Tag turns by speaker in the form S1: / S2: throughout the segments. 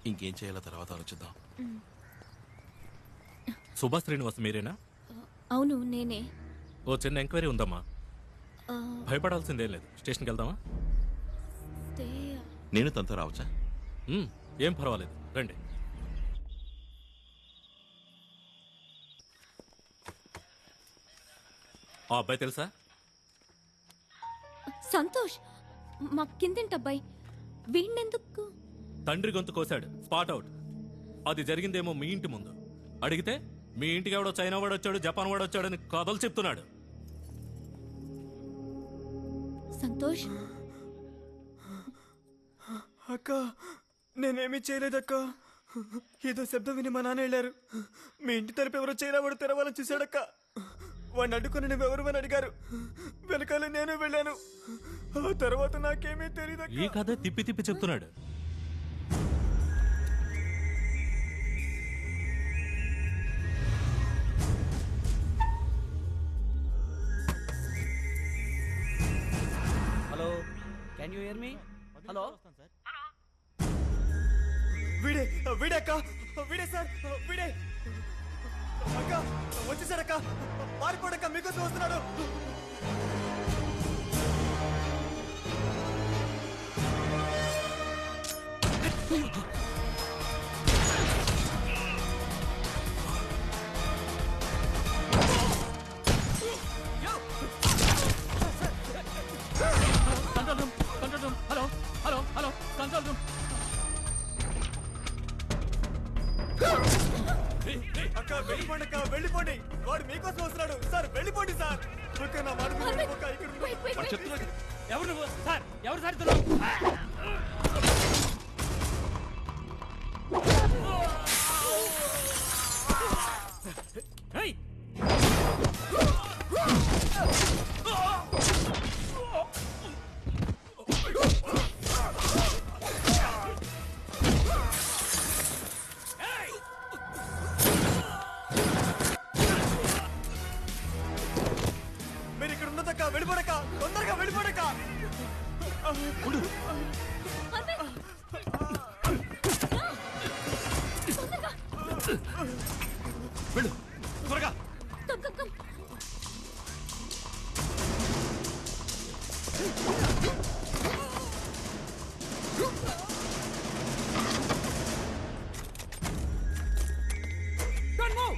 S1: ఇంకేం చేయాలో తర్వాత ఆలోచిద్దాం.
S2: సుభాష్ శ్రీనివాస్ మీరేనా?
S3: అవును నేనే.
S2: ఓ చిన్న ఎంక్వైరీ ఉందమ్మా.
S3: ఆ,
S2: భయపడాల్సిందేం లేదు. స్టేషన్కి వెళ్దామా?
S3: దే-
S1: నేను తనతో రావచ్చా?
S2: ఏం పర్వాలేదు, రండి. ఆ అబ్బాయి తెలుసా?
S3: సంతోష్ మా కిందింటి అబ్బాయి. వీణెందుకు?
S2: తండ్రి గొంతు కోశాడు, స్పాట్ అవుట్. అది జరిగిందేమో మీ ఇంటి ముందు. అడిగితే మీ ఇంటికి ఎవడో చైనా వాడు వచ్చాడు, జపాన్ వాడు వచ్చాడని కథలు చెప్తున్నాడు.
S4: సంతోష్
S5: అక్క, నేనేమీ చేయలేదక్క. ఏదో శబ్దం విని మా నాన్న వెళ్ళారు. మీ ఇంటి తలుపు ఎవరో చైనా వాడు తెరవాలని చూశాడక్క. వాడిని అడ్డుకుని నువ్వెవరు అని అడిగారు. వెనకాల నేను వెళ్ళాను. ఆ తర్వాత నాకేమీ తెలియదు.
S2: ఈ కథ తిప్పి తిప్పి చెప్తున్నాడు.
S6: Hello, can you here me? Hello,
S5: వీడే వీడే అక్క, వీడే సార్, వీడే అక్క. వచ్చేసాడక్క, పారిపోడక్క, మీకోసం వస్తున్నాడు.
S6: Hello hello hello, control room.
S5: అక్క వెళ్ళిపోండి, అక్క వెళ్ళిపోండి. వాడు మీకోసం వస్తున్నాడు సార్, వెళ్ళిపోండి సార్. ఓకే, నా మాట మీద వెళ్ళిపోక, ఇక్కడ ఉండు.
S3: wait, wait,
S1: వాడు
S3: wait.
S1: చెప్తున్నాడు.
S6: ఎవరు నువ్వు? సార్, ఎవరు సార్ ఇతను? ఏయ్!
S5: మీరు ఇక్కడ ఉన్నదక్క, వెళ్ళిపోడక్క, తొందరగా వెళ్ళిపోడక్క.
S1: వెళ్ళు త్వరగా.
S3: Come, come, come.
S6: Don't move!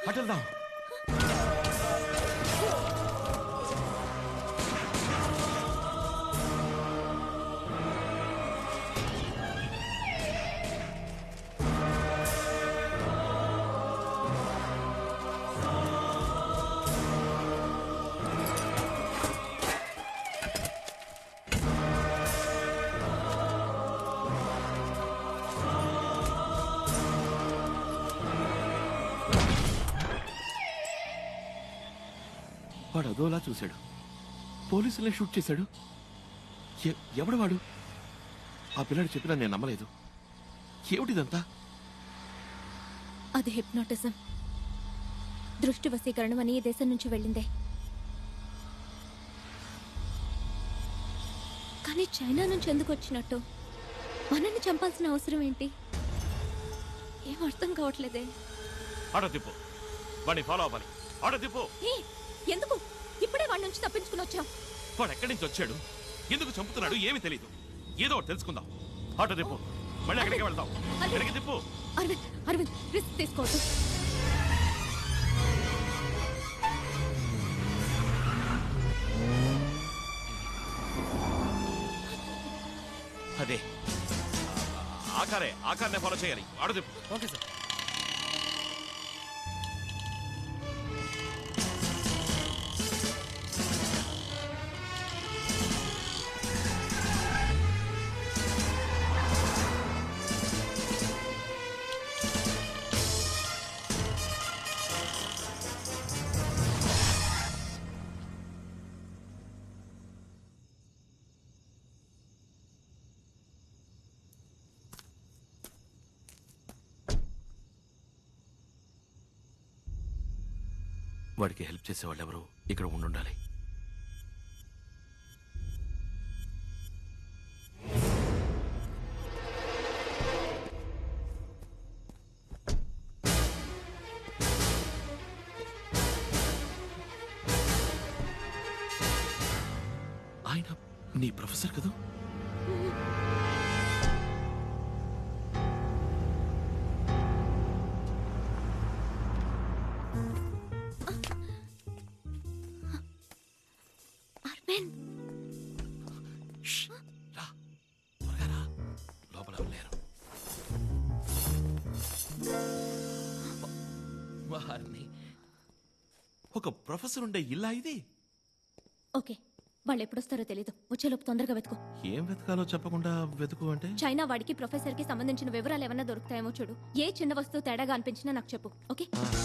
S1: అటు వెళ్దాం. వాడు అదోలా చూశాడు, పోలీసులే షూట్ చేశాడు. ఎవడు వాడు? ఆ పిల్లాడు చెప్పినా నేను నమ్మలేదు. ఏమిటిదంతా?
S3: అది హిప్నోటిజం, దృష్టి వశీకరణం అని ఈ దేశం నుంచి వెళ్ళిందే. కానీ చైనా నుంచి ఎందుకు వచ్చినట్టు? మనల్ని చంపాల్సిన అవసరం ఏంటి? ఏం అర్థం కావట్లేదే.
S1: ఆటో తిప్పు, వాడిని ఫాలో అవ్వాలి. ఆటో తిప్పు.
S3: ఏ, ఎందుకు? ఇప్పుడే వాడి నుంచి తప్పించుకుని వచ్చాం.
S1: వాడు ఎక్కడి నుంచి వచ్చాడు, ఎందుకు చంపుతున్నాడు ఏమీ తెలీదు. ఏదో ఒకటి తెలుసుకుందాం. ఆటో తిప్పు, మళ్ళీ ఎక్కడికి వెళ్దాం. ఎక్కడికి తిప్పు.
S3: అరవింద్, అరవింద్, రిస్క్ తీసుకోవద్దు.
S1: అదే ఆకారే ఫాలో చేయాలి. ఆటో తిప్పు.
S6: Okay sir.
S1: వాడికి హెల్ప్ చేసేవాళ్ళు ఎవరు ఇక్కడ ఉండాలి. ఆయన నీ ప్రొఫెసర్ కదా?
S3: అరవింద్,
S1: ష్, రా, త్వరగా రా. లోపల ఎవరు లేరు. వారిని ఒక ప్రొఫెసర్ ఉండే ఇల్లా ఇది?
S3: ఓకే, వాళ్ళు ఎప్పుడొస్తారో తెలీదు. వచ్చేలోపు తొందరగా వెతుకు.
S1: ఏం వెతకాలో చెప్పకుండా వెతుకు అంటే?
S3: చైనా వాడికి ప్రొఫెసర్ కి సంబంధించిన వివరాలు ఏమన్నా దొరుకుతాయేమో చూడు. ఏ చిన్న వస్తువు తేడాగా అనిపించినా నాకు చెప్పు. ఓకే?
S1: ఓకే.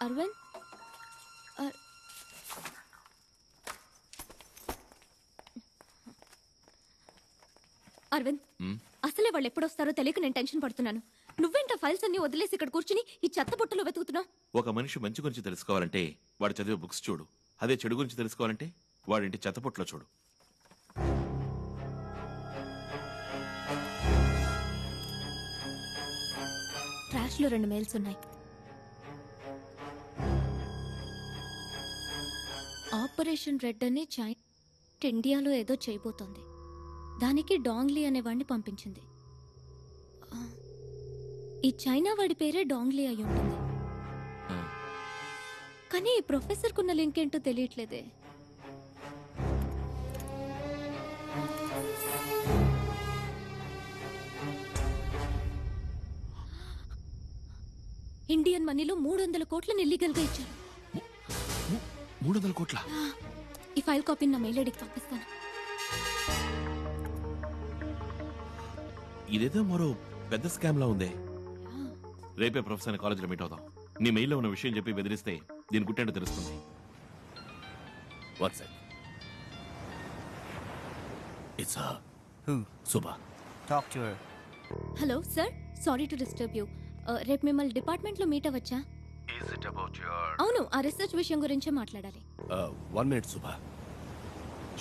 S3: అరవింద్, అరవింద్, అసలే వాళ్ళు ఎప్పుడొస్తారో తెలియక నేను టెన్షన్ పడుతున్నాను. నువ్వేంట ఫైల్స్ అన్ని వదిలేసి ఇక్కడ కూర్చుని ఈ చెత్త బుట్టలో వెతుకుతున్నావు?
S1: ఒక మనిషి మంచి గురించి తెలుసుకోవాలంటే వాడు చదివే బుక్స్ చూడు. అదే చెడు గురించి తెలుసుకోవాలంటే వాడింటి చెత్తపొట్లో చూడు.
S3: ట్రాష్ లో 2 మెయిల్స్ ఉన్నాయి. ఆపరేషన్ రెడ్ అని చైనా ఇండియాలో ఏదో చేయబోతోంది. దానికి డాంగ్లీ అనేవాడిని పంపించింది. ఈ చైనా వాడి పేరే డాంగ్లీ అయి ఉంటుంది. కానీ ఈ ప్రొఫెసర్కున్న లింక్ ఏంటో తెలియట్లేదే. ఇండియన్ మనీలో 300 కోట్లను ఇల్లీగల్గా ఇచ్చారు.
S1: 300 కోట్ల?
S3: ఈ ఫైల్ కాపీని నా మెయిల్ ఐడికి పంపిస్తాను.
S1: ఇదేదో మరో పెద్ద స్కామ్ లా ఉందే. రేపే ప్రొఫెసర్ కాలేజీలో మీట్ అవుదాం. నీ మెయిల్లో ఉన్న విషయం చెప్పి బెదిరిస్తే దీని గుట్టేంటో తెలుస్తుంది.
S7: One sec. It's
S8: Who?
S7: Subha.
S8: Talk to her.
S3: Hello sir, sorry to disturb you. రేపు మిమ్మల్ని డిపార్ట్మెంట్లో meet అవ్వచ్చా?
S7: Is it about your...
S3: అవును, ఆ రీసెర్చ్ విషయం గురించే మాట్లాడాలి.
S7: 1 minute, Subha.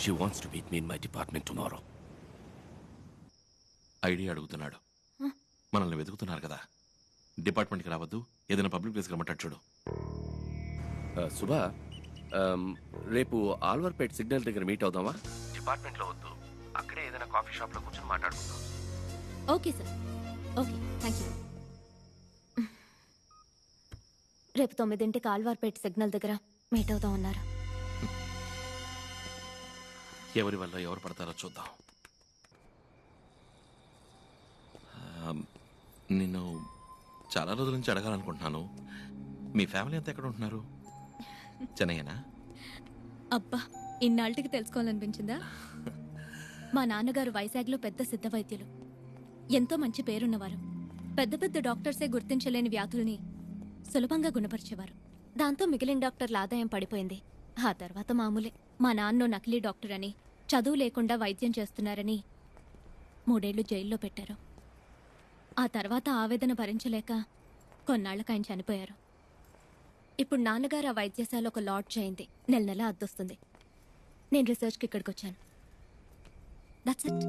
S7: She wants to meet me in my department tomorrow.
S1: Idea అడుగుతున్నాడు. మనల్ని వెతుకుతున్నారు కదా, డిపార్ట్మెంట్కి రావద్దు, ఏదైనా పబ్లిక్ ప్లేస్కి రమ్మంటాడు చూడు.
S7: Subha, రేపు ఆల్వర్పేట్ సిగ్నల్ దగ్గర మీట్ అవుదామా? డిపార్ట్మెంట్లో వద్దు, అక్కడే ఏదైనా కాఫీ షాప్లో కూర్చొని మాట్లాడుకుందాం.
S3: Okay sir, okay, thank you. రేపు 9ంటికి ఆల్వార్పేట్ సిగ్నల్ దగ్గర మీట్ అవుదాం అన్నారు.
S1: ఎవరి వల్ల ఎవరు పడతారో చూద్దాం. నిన్ను చాలా రోజుల నుంచి అడగాలనుకుంటున్నాను. మీ ఫ్యామిలీ అంతా ఎక్కడ ఉంటున్నారు? చెన్నైనా?
S3: అబ్బా, ఇన్నాళ్ళకి తెలుసుకోవాలనిపించిందా? మా నాన్నగారు వైజాగ్లో పెద్ద సిద్ధ వైద్యులు. ఎంతో మంచి పేరున్నవారు. పెద్ద పెద్ద డాక్టర్సే గుర్తించలేని వ్యాధుల్ని సులభంగా గుణపరిచేవారు. దాంతో మిగిలిన డాక్టర్ల ఆదాయం పడిపోయింది. ఆ తర్వాత మామూలే. మా నాన్నో నకిలీ డాక్టర్ అని, చదువు లేకుండా వైద్యం చేస్తున్నారని 3 ఏళ్లు జైల్లో పెట్టారు. ఆ తర్వాత ఆవేదన భరించలేక కొన్నాళ్లకు ఆయన చనిపోయారు. ఇప్పుడు నాన్నగారు ఆ వైద్యశాల ఒక లాడ్జ్ అయింది. నెల అద్దొస్తుంది. నేను రీసెర్చ్కి ఇక్కడికి వచ్చాను. That's it.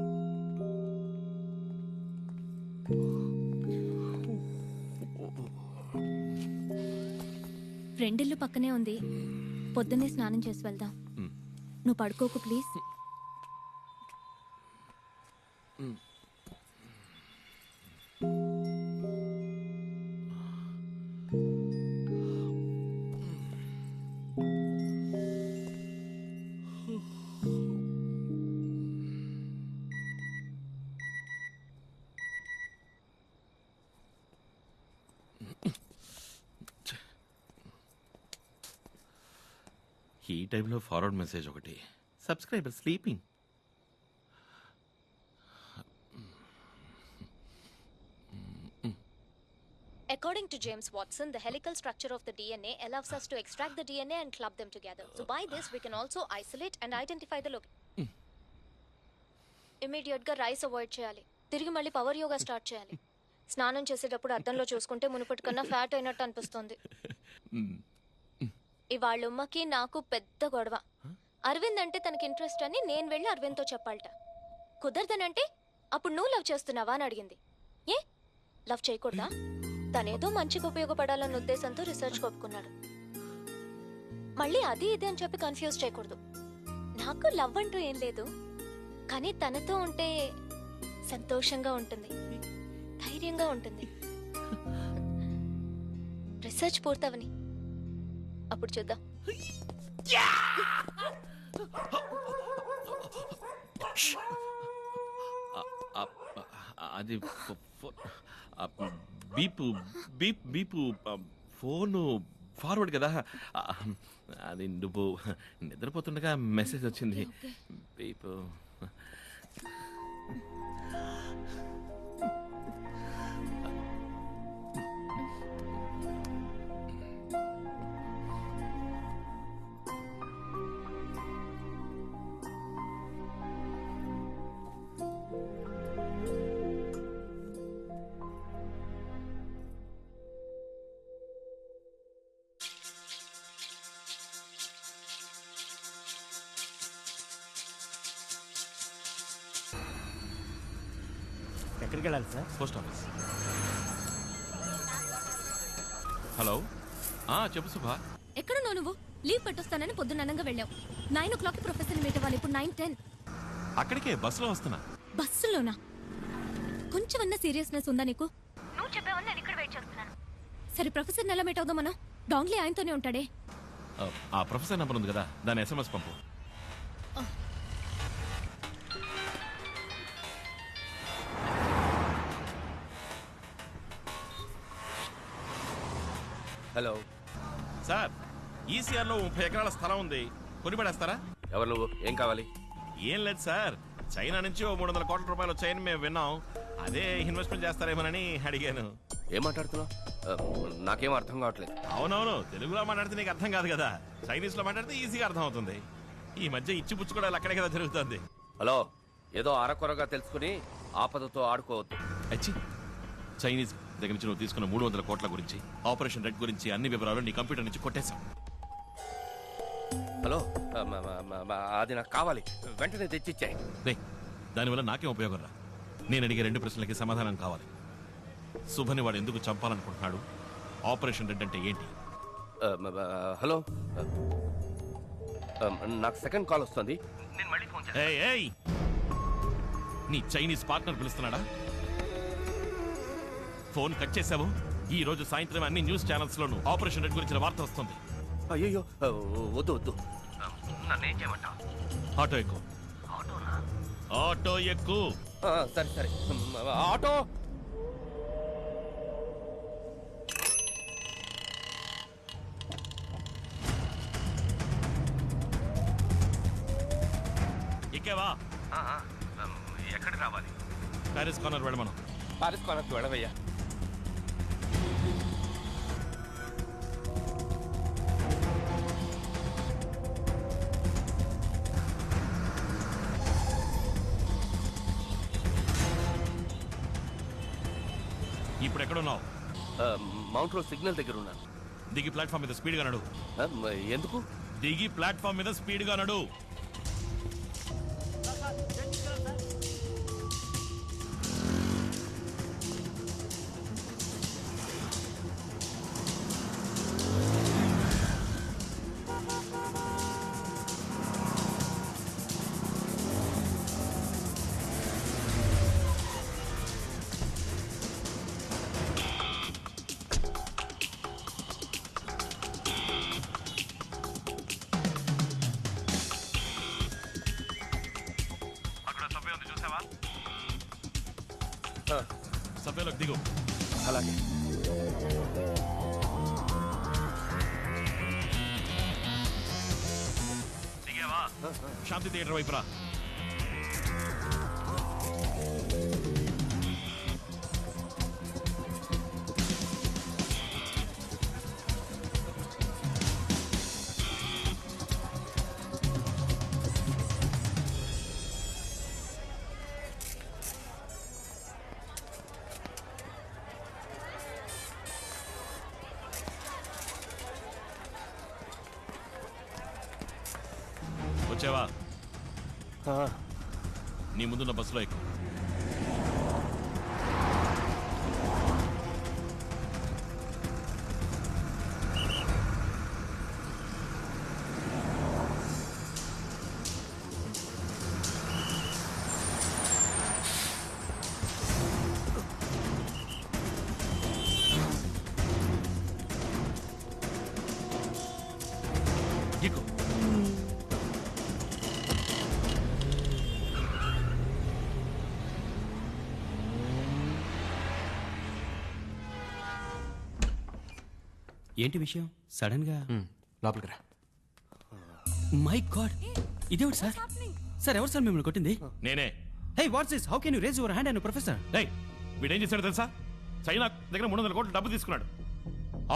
S3: ఫ్రెండ్ ఇల్లు పక్కనే ఉంది. పొద్దున్నే స్నానం చేసి వెళ్దాం. నువ్వు పడుకోకు ప్లీజ్.
S1: ఈ టైంలో ఫార్వర్డ్ మెసేజ్ ఒకటి, subscriber sleeping.
S3: According to James Watson, the helical structure of the DNA allows us to extract the DNA and club them together. So by this, we can also isolate and identify the location. Immediate గా rice avoid చేయాలి. తిరిగి మళ్ళీ power yoga start చేయాలి. స్నానం చేసేటప్పుడు అద్దంలో చూసుకుంటే మునుపటి కన్నా ఫ్యాట్ అయినట్టు అనిపిస్తుంది. ఇవాళ ఉమ్మకి నాకు పెద్ద గొడవ. అరవింద్ అంటే తనకి ఇంట్రెస్ట్ అని నేను వెళ్ళి అరవింద్తో చెప్పాలట. కుదరదనంటే అప్పుడు నువ్వు లవ్ చేస్తున్నావా అని అడిగింది. ఏ లవ్ చేయకూడదా? తనేదో మంచిగా ఉపయోగపడాలన్న ఉద్దేశంతో రీసెర్చ్ ఒప్పుకున్నాడు. మళ్ళీ అది ఇది అని చెప్పి కన్ఫ్యూజ్ చేయకూడదు. నాకు లవ్ అంటూ ఏం లేదు, కానీ తనతో ఉంటే సంతోషంగా ఉంటుంది, ధైర్యంగా ఉంటుంది. రీసెర్చ్ పూర్తవని అప్పుడు చూద్దాం.
S1: అది బీపు బీప్ బీపు ఫోను ఫార్వర్డ్ కదా, అది నువ్వు నిద్రపోతుండగా మెసేజ్ వచ్చింది. బీపు
S5: ఎక్కడికి వెళ్ళాలి సార్?
S1: Post office. హలో, చెప్పు సుభా.
S3: ఎక్కడున్నావు నువ్వు? లీవ్ పెట్టొస్తానని పొద్దున్నంగా వెళ్ళావు. 9 o'clock ప్రొఫెసర్ మీట్ అవ్వాలి. ఇప్పుడు 9:10.
S1: అక్కడికే బస్సులో వస్తున్నా.
S3: బస్సులోనా? కొంచెమన్నా సీరియస్నెస్ ఉందా నీకు? నువ్వు చెప్పావని నేను ఇక్కడ వెయిట్ చేస్తున్నాను. సరే, ప్రొఫెసర్ ఎలా మీట్ అవుదాం మనం? డాంగ్లీ ఆయనతోనే ఉంటాడే.
S1: ఆ ప్రొఫెసర్ నెంబర్ ఉంది కదా, దాని SMS పంపు.
S7: హలో
S1: సార్, ఈసీఆర్లో 30 ఎకరాల స్థలం ఉంది, కొనిపడేస్తారా?
S7: ఎవరు నువ్వు? ఏం కావాలి?
S1: ఏం లేదు సార్, చైనా నుంచి 300 కోట్ల రూపాయలు వచ్చాయని మేము విన్నాం. అదే ఇన్వెస్ట్మెంట్ చేస్తారేమోనని అడిగాను.
S7: ఏం మాట్లాడుతున్నావు? నాకేం అర్థం కావట్లేదు.
S1: అవునవును, తెలుగులో మాట్లాడితే నీకు అర్థం కాదు కదా, చైనీస్ లో మాట్లాడితే ఈజీగా అర్థం అవుతుంది. ఈ మధ్య ఇచ్చిపుచ్చుకోవడాలు అక్కడే కదా జరుగుతుంది.
S7: హలో, ఏదో అరకొరగా తెలుసుకుని ఆపదతో ఆడుకోవద్దు.
S1: అచ్చి, చైనీస్ దగ్గర నుంచి నువ్వు తీసుకున్న 300 కోట్ల గురించి, ఆపరేషన్ రెడ్ గురించి అన్ని వివరాలు నీ కంప్యూటర్ నుంచి కొట్టేశాం.
S7: హలో, అది నాకు కావాలి, వెంటనే తెచ్చిచ్చాయి.
S1: రే, దానివల్ల నాకేం ఉపయోగం రా? నేను అడిగే 2 ప్రశ్నలకి సమాధానం కావాలి. శుభని వాడు ఎందుకు చంపాలనుకుంటున్నాడు? ఆపరేషన్ రెడ్ అంటే ఏంటి?
S7: హలో, నాకు సెకండ్ కాల్ వస్తుంది, నేను మళ్ళీ ఫోన్ చేస్తాను.
S1: ఏయ్, నీ చైనీస్ పార్ట్నర్ పిలుస్తున్నాడా? ఫోన్ కట్ చేసావు. ఈ రోజు సాయంత్రం అన్ని న్యూస్ ఛానల్స్ లోను ఆపరేషన్ రెడ్ గురించిన వార్త వస్తుంది.
S7: అయ్యో, వద్దు వద్దు, నన్నేం చేయమంటావు?
S1: ఆటో ఎక్కు. ఆటో ఎక్కు.
S7: సరే సరే, ఆటో.
S1: ఎక్కేవా?
S7: ఎక్కడికి రావాలి?
S1: ప్యారిస్ కార్నర్ వెళ్ళమను.
S7: పారిస్ కొనకు వెళ్ళవయ్యా.
S1: ఇప్పుడు ఎక్కడున్నావు?
S7: మౌంట్ రోడ్ సిగ్నల్ దగ్గర ఉన్నాను.
S1: దిగి ప్లాట్ఫామ్ మీద స్పీడ్ గా నడు.
S7: ఎందుకు?
S1: దిగి ప్లాట్ఫామ్ మీద స్పీడ్ గా నడు. సభ్యులకు దిగు.
S7: అలాగే.
S8: శాంతి థియేటర్ వైపు రా. వచ్చావా? నీ ముందున్న బస్సులో ఎక్కువ. ఎక్కువ.
S6: ఏంటి విషయం సడన్ గా?
S5: లోపలికి రా.
S6: మై గాడ్, ఇదేమిటి సార్? సార్ ఎవరు సార్ మిమ్మల్ని కొట్టింది?
S8: నేనే.
S6: Hey what's this? How can you raise your hand and professor?
S8: డేయ్, వీడేం చేశాడు తెలుసా? చైనా దగ్గర 300 కోట్లు డబ్బు తీసుకున్నాడు.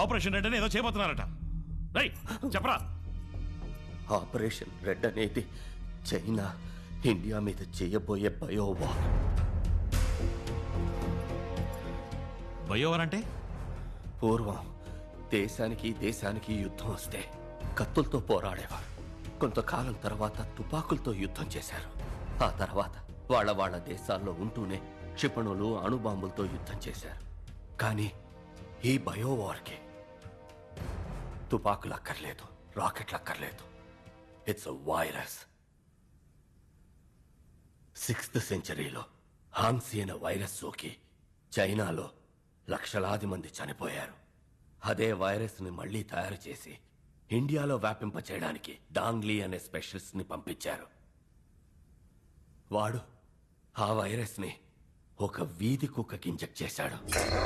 S8: ఆపరేషన్ రెడ్ అని ఏదో చేయబోతున్నారట. డేయ్, చెప్పరా.
S7: ఆపరేషన్ రెడ్ అనేది చైనా ఇండియా మీద చేయబోయే బయోవార్.
S8: బయోవర్ అంటే?
S7: పూర్వం దేశానికి యుద్ధం వస్తే కత్తులతో పోరాడేవారు. కొంతకాలం తర్వాత తుపాకులతో యుద్ధం చేశారు. ఆ తర్వాత వాళ్ళ దేశాల్లో ఉంటూనే క్షిపణులు అణుబాంబులతో యుద్ధం చేశారు. కానీ ఈ బయోవార్కి తుపాకులు అక్కర్లేదు, రాకెట్లు అక్కర్లేదు. It's a virus. 6th సెంచరీలో హాన్సీ అనే వైరస్ సోకి చైనాలో లక్షలాది మంది చనిపోయారు. అదే వైరస్ ని మళ్లీ తయారు చేసి ఇండియాలో వ్యాపింపచేయడానికి డాంగ్లీ అనే స్పెషలిస్ట్ ని పంపించారు. వాడు ఆ వైరస్ ని ఒక వీధి కుక్కకి ఇంజెక్ట్ చేశాడు.